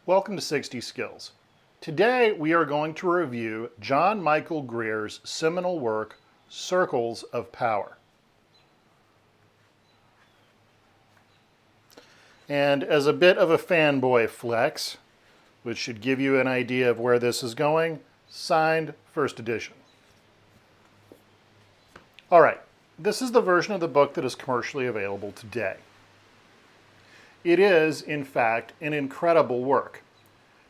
Welcome to 60 Skills. Today we are going to review John Michael Greer's seminal work, Circles of Power. And as a bit of a fanboy flex, which should give you an idea of where this is going, signed first edition. All right, this is the version of the book that is commercially available today. It is, in fact, an incredible work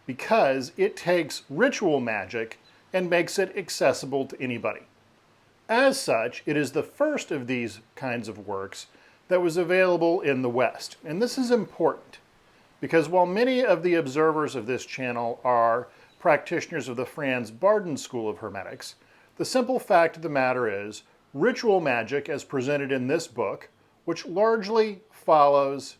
because it takes ritual magic and makes it accessible to anybody. As such, it is the first of these kinds of works that was available in the West. And this is important because while many of the observers of this channel are practitioners of the Franz Barden School of Hermetics, the simple fact of the matter is ritual magic as presented in this book, which largely follows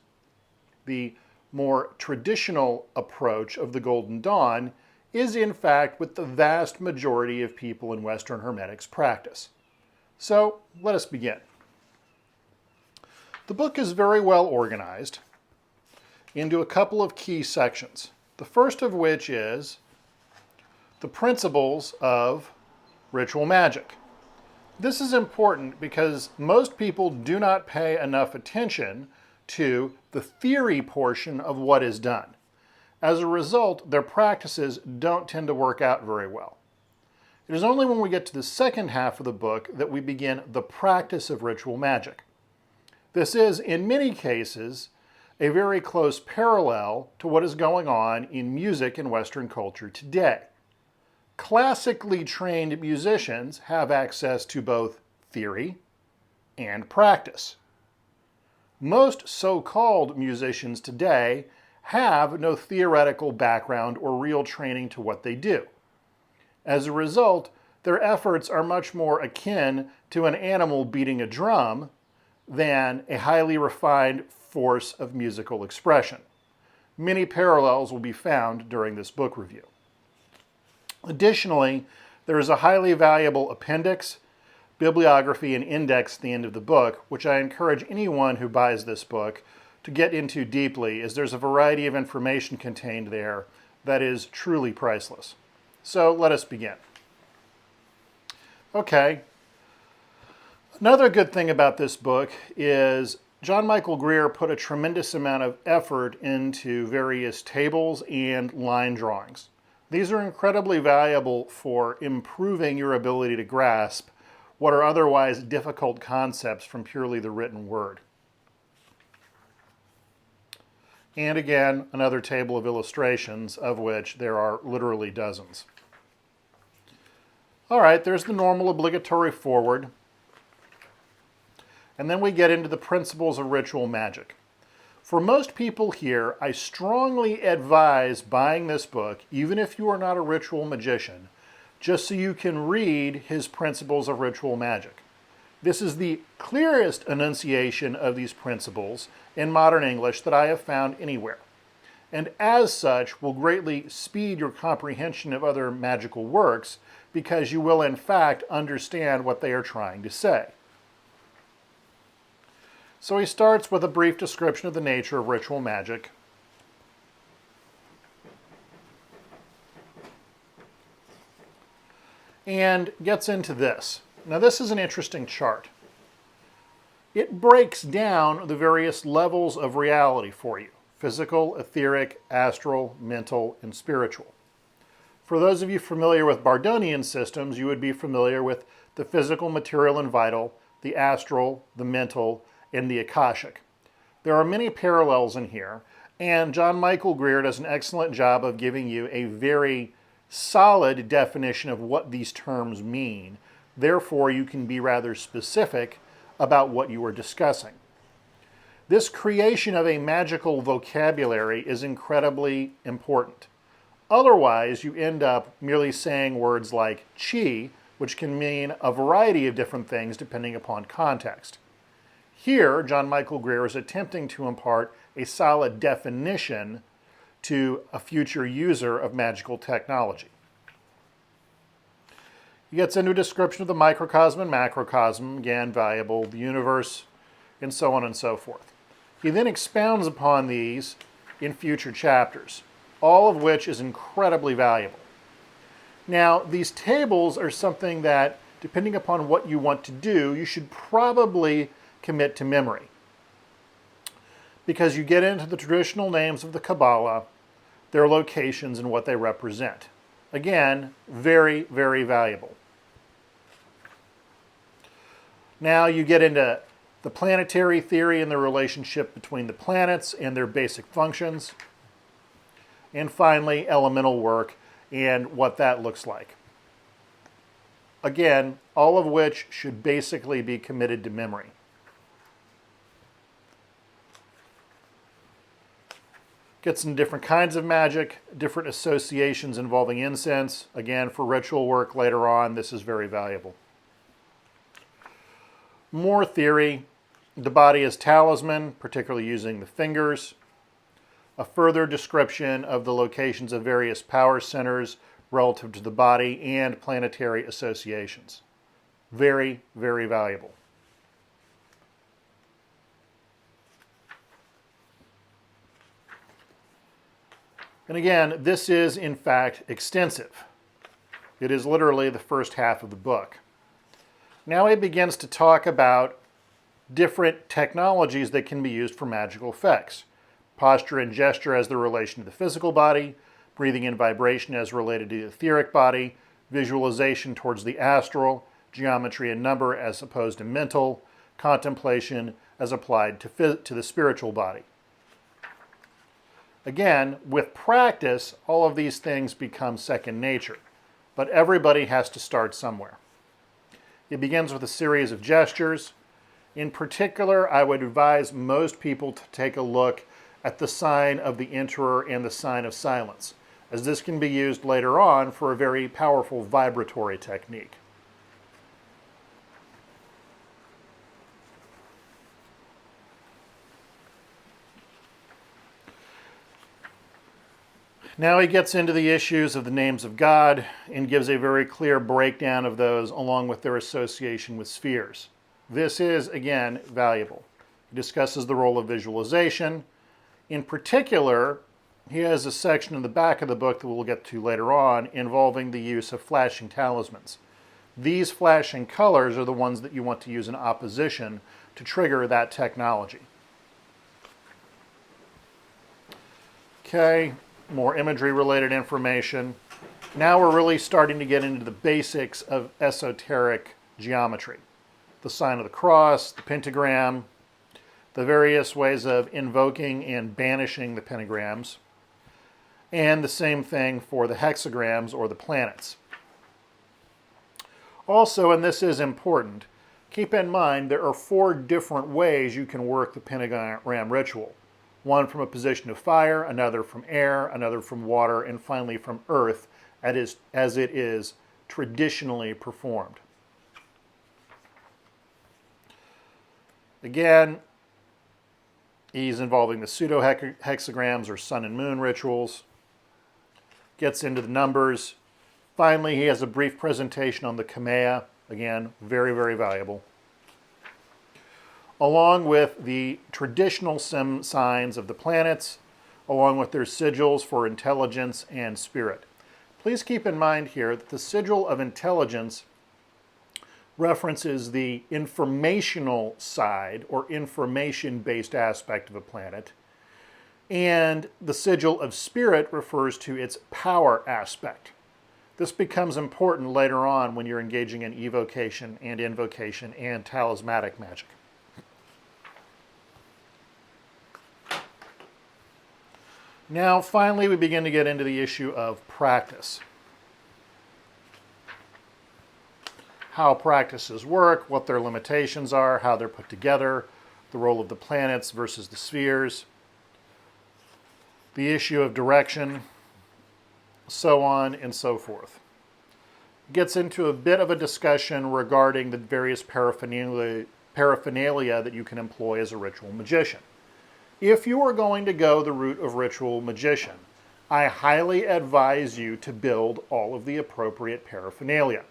the more traditional approach of the Golden Dawn, is in fact what the vast majority of people in Western Hermetics practice. So let us begin. The book is very well organized into a couple of key sections. The first of which is the principles of ritual magic. This is important because most people do not pay enough attention to the theory portion of what is done. As a result, their practices don't tend to work out very well. It is only when we get to the second half of the book that we begin the practice of ritual magic. This is, in many cases, a very close parallel to what is going on in music in Western culture today. Classically trained musicians have access to both theory and practice. Most so-called musicians today have no theoretical background or real training to what they do. As a result, their efforts are much more akin to an animal beating a drum than a highly refined force of musical expression. Many parallels will be found during this book review. Additionally, there is a highly valuable appendix, bibliography, and index at the end of the book, which I encourage anyone who buys this book to get into deeply, as there's a variety of information contained there that is truly priceless. So let us begin. Okay. Another good thing about this book is John Michael Greer put a tremendous amount of effort into various tables and line drawings. These are incredibly valuable for improving your ability to grasp what are otherwise difficult concepts from purely the written word. And again, another table of illustrations, of which there are literally dozens. All right, there's the normal obligatory foreword. And then we get into the principles of ritual magic. For most people here, I strongly advise buying this book, even if you are not a ritual magician, just so you can read his principles of ritual magic. This is the clearest enunciation of these principles in modern English that I have found anywhere, and as such will greatly speed your comprehension of other magical works because you will in fact understand what they are trying to say. So he starts with a brief description of the nature of ritual magic. And gets into this. Now this is an interesting chart. It breaks down the various levels of reality for you: physical, etheric, astral, mental, and spiritual. For those of you familiar with Bardonian systems, you would be familiar with the physical, material, and vital, the astral, the mental, and the akashic. There are many parallels in here, and John Michael Greer does an excellent job of giving you a very solid definition of what these terms mean. Therefore, you can be rather specific about what you are discussing. This creation of a magical vocabulary is incredibly important. Otherwise, you end up merely saying words like chi, which can mean a variety of different things depending upon context. Here, John Michael Greer is attempting to impart a solid definition to a future user of magical technology. He gets into a description of the microcosm and macrocosm, again valuable, the universe, and so on and so forth. He then expounds upon these in future chapters. all of which is incredibly valuable. Now, these tables are something that, depending upon what you want to do, you should probably commit to memory, because you get into the traditional names of the Kabbalah, their locations, and what they represent. Again, very, very valuable. Now you get into the planetary theory and the relationship between the planets and their basic functions. And finally, elemental work and what that looks like. Again, all of which should basically be committed to memory. Gets into different kinds of magic, different associations involving incense. Again, for ritual work later on, this is very valuable. More theory. The body as talisman, particularly using the fingers. A further description of the locations of various power centers relative to the body and planetary associations. Very, very valuable. And again, this is in fact extensive. It is literally the first half of the book. Now he begins to talk about different technologies that can be used for magical effects. Posture and gesture as their relation to the physical body, breathing and vibration as related to the etheric body, visualization towards the astral, geometry and number as opposed to mental, contemplation as applied to the spiritual body. Again, with practice, all of these things become second nature, but everybody has to start somewhere. It begins with a series of gestures. In particular, I would advise most people to take a look at the sign of the Emperor and the sign of silence, as this can be used later on for a very powerful vibratory technique. Now he gets into the issues of the names of God and gives a very clear breakdown of those along with their association with spheres. This is, again, valuable. He discusses the role of visualization. In particular, he has a section in the back of the book that we'll get to later on involving the use of flashing talismans. These flashing colors are the ones that you want to use in opposition to trigger that technology. Okay, more imagery-related information. Now we're really starting to get into the basics of esoteric geometry. The sign of the cross, the pentagram, the various ways of invoking and banishing the pentagrams, and the same thing for the hexagrams or the planets. Also, and this is important, keep in mind there are 4 different ways you can work the pentagram ritual. One from a position of fire, another from air, another from water, and finally from earth, as it is traditionally performed. Again, he's involving the pseudo-hexagrams or sun and moon rituals. Gets into the numbers. Finally, he has a brief presentation on the Kamea. Again, very, very valuable. Along with the traditional signs of the planets, along with their sigils for intelligence and spirit. Please keep in mind here that the sigil of intelligence references the informational side or information-based aspect of a planet, and the sigil of spirit refers to its power aspect. This becomes important later on when you're engaging in evocation and invocation and talismanic magic. Now, finally, we begin to get into the issue of practice. How practices work, what their limitations are, how they're put together, the role of the planets versus the spheres, the issue of direction, so on and so forth. It gets into a bit of a discussion regarding the various paraphernalia that you can employ as a ritual magician. If you are going to go the route of ritual magician, I highly advise you to build all of the appropriate paraphernalia.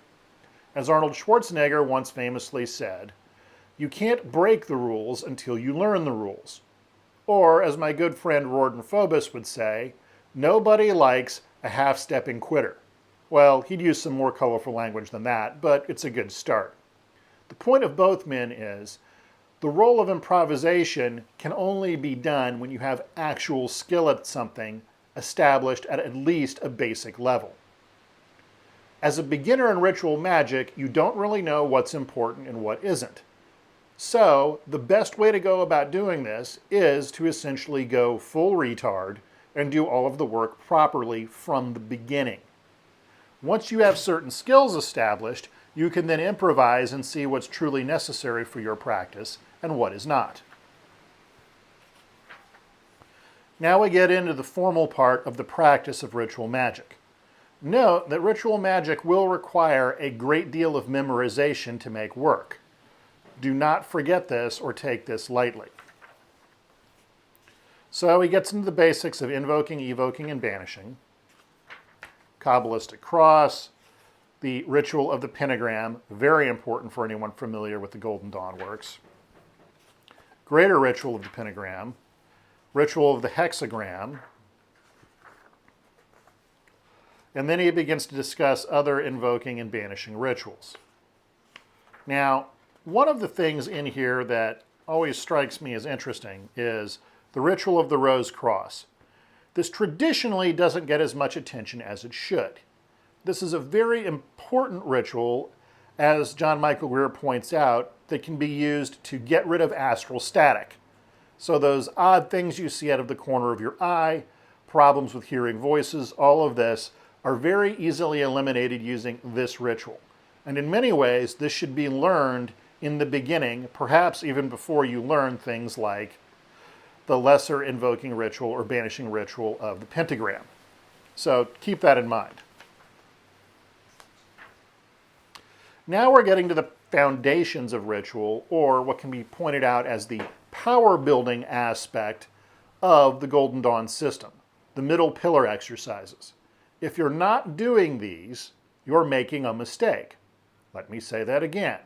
As Arnold Schwarzenegger once famously said, you can't break the rules until you learn the rules. Or, as my good friend Rorden Phobos would say, Nobody likes a half-stepping quitter. Well, he'd use some more colorful language than that, but it's a good start. The point of both men is the role of improvisation can only be done when you have actual skill at something established at least a basic level. As a beginner in ritual magic, you don't really know what's important and what isn't. So, the best way to go about doing this is to essentially go full retard and do all of the work properly from the beginning. Once you have certain skills established, you can then improvise and see what's truly necessary for your practice and what is not. Now we get into the formal part of the practice of ritual magic. Note that ritual magic will require a great deal of memorization to make work. Do not forget this or take this lightly. So he gets into the basics of invoking, evoking, and banishing. Kabbalistic cross, the ritual of the pentagram, very important for anyone familiar with the Golden Dawn works. Greater ritual of the pentagram, ritual of the hexagram, and then he begins to discuss other invoking and banishing rituals. Now, one of the things in here that always strikes me as interesting is the ritual of the rose cross. This traditionally doesn't get as much attention as it should. This is a very important ritual, as John Michael Greer points out, that can be used to get rid of astral static. So those odd things you see out of the corner of your eye, problems with hearing voices, all of this are very easily eliminated using this ritual. And in many ways, this should be learned in the beginning, perhaps even before you learn things like the lesser invoking ritual or banishing ritual of the pentagram. So keep that in mind. Now we're getting to the foundations of ritual, or what can be pointed out as the power building aspect of the Golden Dawn system, the middle pillar exercises. If you're not doing these, you're making a mistake. Let me say that again.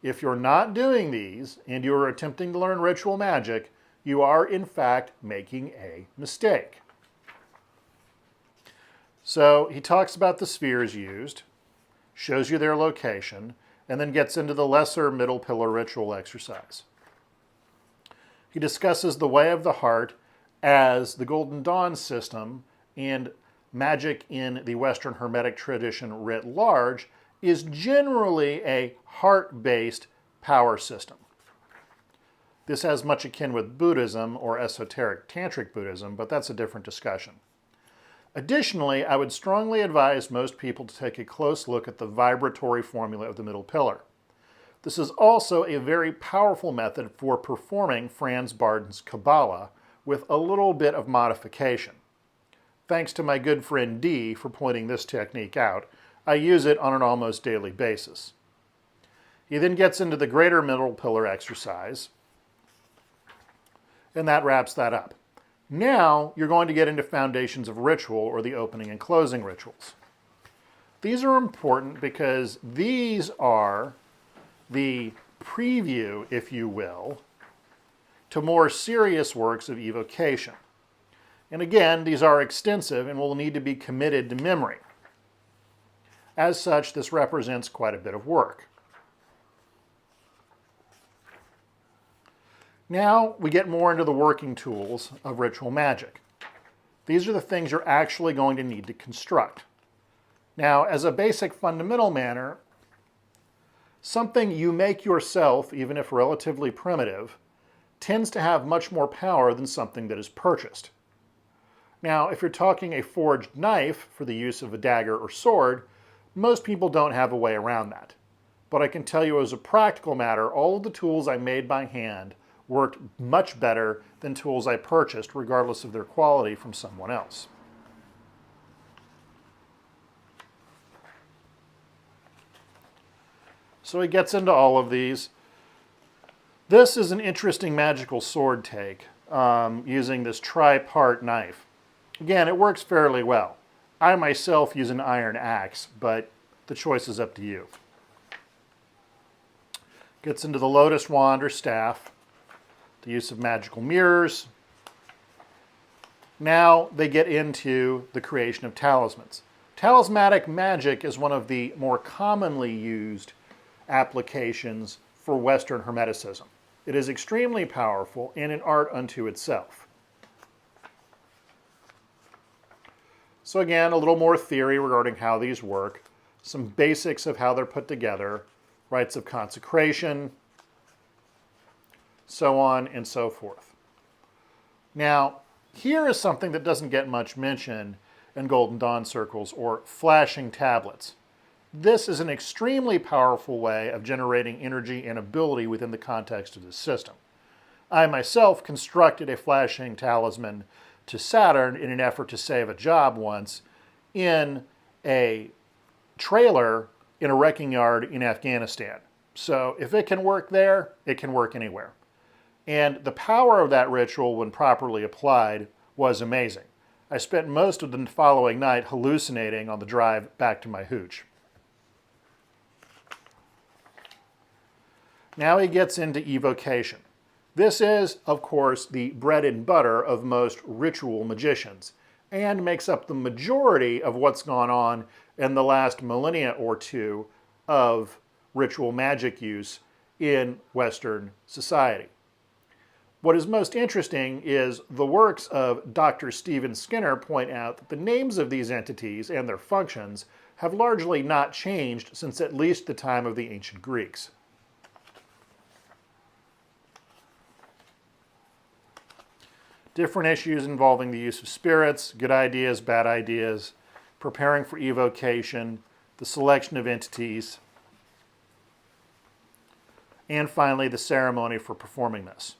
If you're not doing these and you're attempting to learn ritual magic, you are in fact making a mistake. So he talks about the spheres used, shows you their location, and then gets into the lesser middle pillar ritual exercise. He discusses the way of the heart as the Golden Dawn system and magic in the Western Hermetic tradition writ large is generally a heart-based power system. This has much akin with Buddhism or esoteric tantric Buddhism, but that's a different discussion. Additionally, I would strongly advise most people to take a close look at the vibratory formula of the middle pillar. This is also a very powerful method for performing Franz Barden's Kabbalah with a little bit of modification. Thanks to my good friend Dee for pointing this technique out, I use it on an almost daily basis. He then gets into the greater middle pillar exercise, and that wraps that up. Now you're going to get into foundations of ritual, or the opening and closing rituals. These are important because these are the preview, if you will, to more serious works of evocation. And again, these are extensive and will need to be committed to memory. As such, this represents quite a bit of work. Now we get more into the working tools of ritual magic. These are the things you're actually going to need to construct. Now, as a basic fundamental matter, something you make yourself, even if relatively primitive, tends to have much more power than something that is purchased. Now, if you're talking a forged knife for the use of a dagger or sword, most people don't have a way around that. But I can tell you as a practical matter, all of the tools I made by hand worked much better than tools I purchased, regardless of their quality, from someone else. So he gets into all of these. This is an interesting magical sword take using this tri-part knife. Again, it works fairly well. I myself use an iron axe, but the choice is up to you. Gets into the lotus wand or staff, the use of magical mirrors, Now they get into the creation of talismans. Talismanic magic is one of the more commonly used applications for Western Hermeticism. It is extremely powerful and an art unto itself. So again, a little more theory regarding how these work, some basics of how they're put together, rites of consecration, so on and so forth. Now, here is something that doesn't get much mention in Golden Dawn circles, or flashing tablets. This is an extremely powerful way of generating energy and ability within the context of the system. I myself constructed a flashing talisman to Saturn in an effort to save a job once in a trailer in a wrecking yard in Afghanistan. So if it can work there, it can work anywhere. And the power of that ritual, when properly applied, was amazing. I spent most of the following night hallucinating on the drive back to my hooch. Now he gets into evocation. This is, of course, the bread and butter of most ritual magicians, and makes up the majority of what's gone on in the last millennia or two of ritual magic use in Western society. What is most interesting is the works of Dr. Stephen Skinner point out that the names of these entities and their functions have largely not changed since at least the time of the ancient Greeks. Different issues involving the use of spirits, good ideas, bad ideas, preparing for evocation, the selection of entities, and finally the ceremony for performing this.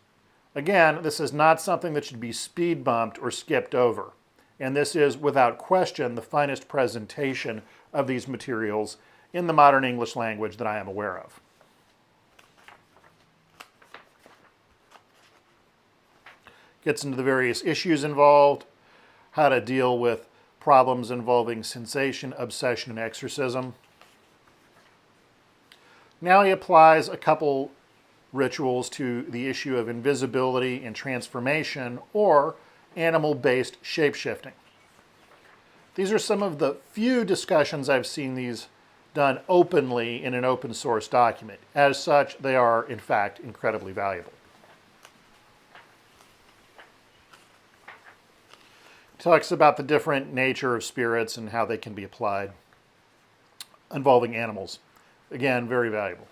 Again, this is not something that should be speed bumped or skipped over, and this is without question the finest presentation of these materials in the modern English language that I am aware of. Gets into the various issues involved, how to deal with problems involving sensation, obsession, and exorcism. Now he applies a couple rituals to the issue of invisibility and transformation, or animal-based shape-shifting. These are some of the few discussions I've seen these done openly in an open source document. As such, they are, in fact, incredibly valuable. Talks about the different nature of spirits and how they can be applied, involving animals. Again, very valuable.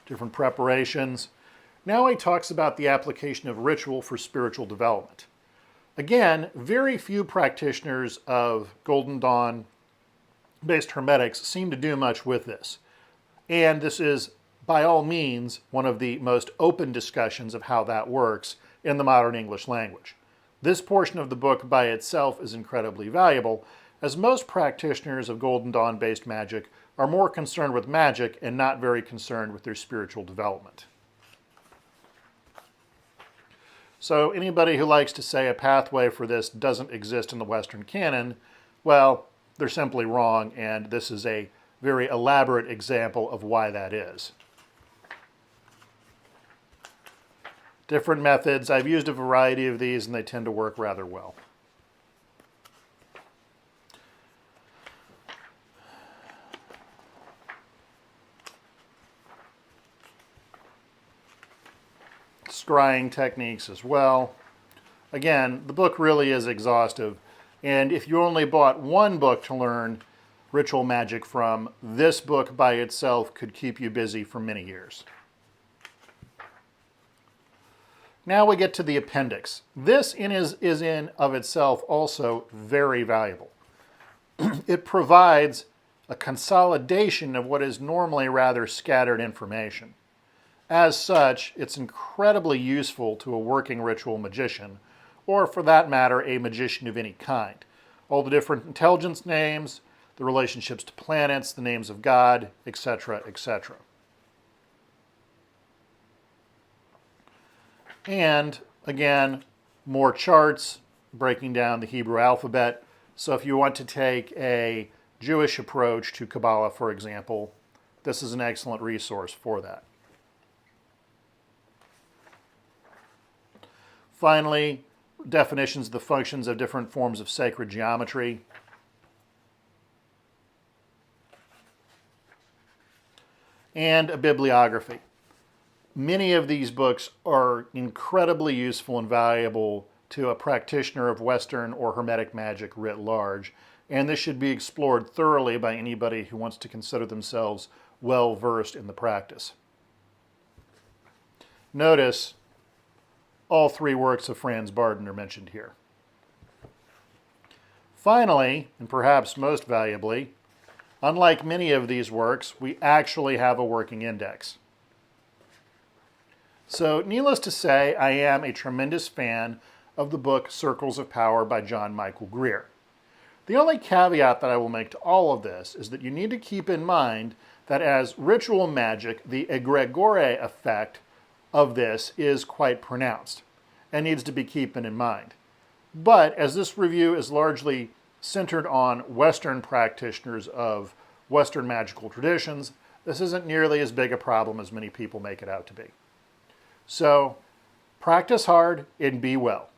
Different preparations. Now he talks about the application of ritual for spiritual development. Again, very few practitioners of Golden Dawn-based Hermetics seem to do much with this. And this is, by all means, one of the most open discussions of how that works in the modern English language. This portion of the book by itself is incredibly valuable, as most practitioners of Golden Dawn-based magic are more concerned with magic and not very concerned with their spiritual development. So anybody who likes to say a pathway for this doesn't exist in the Western canon, well, they're simply wrong, and this is a very elaborate example of why that is. Different methods. I've used a variety of these, and they tend to work rather well. Scrying techniques as well. Again, the book really is exhaustive, and if you only bought one book to learn ritual magic from, this book by itself could keep you busy for many years. Now we get to the appendix. This is in of itself also very valuable. It provides a consolidation of what is normally rather scattered information. As such, it's incredibly useful to a working ritual magician, or for that matter, a magician of any kind. All the different intelligence names, the relationships to planets, the names of God, etc., etc. And again, more charts breaking down the Hebrew alphabet. So if you want to take a Jewish approach to Kabbalah, for example, this is an excellent resource for that. Finally, definitions of the functions of different forms of sacred geometry. And a bibliography. Many of these books are incredibly useful and valuable to a practitioner of Western or Hermetic magic writ large, and this should be explored thoroughly by anybody who wants to consider themselves well versed in the practice. Notice all three works of Franz Barden are mentioned here. Finally, and perhaps most valuably, unlike many of these works, we actually have a working index. So, needless to say, I am a tremendous fan of the book Circles of Power by John Michael Greer. The only caveat that I will make to all of this is that you need to keep in mind that as ritual magic, the egregore effect of this is quite pronounced and needs to be keeping in mind. But as this review is largely centered on Western practitioners of Western magical traditions, this isn't nearly as big a problem as many people make it out to be. So, practice hard and be well.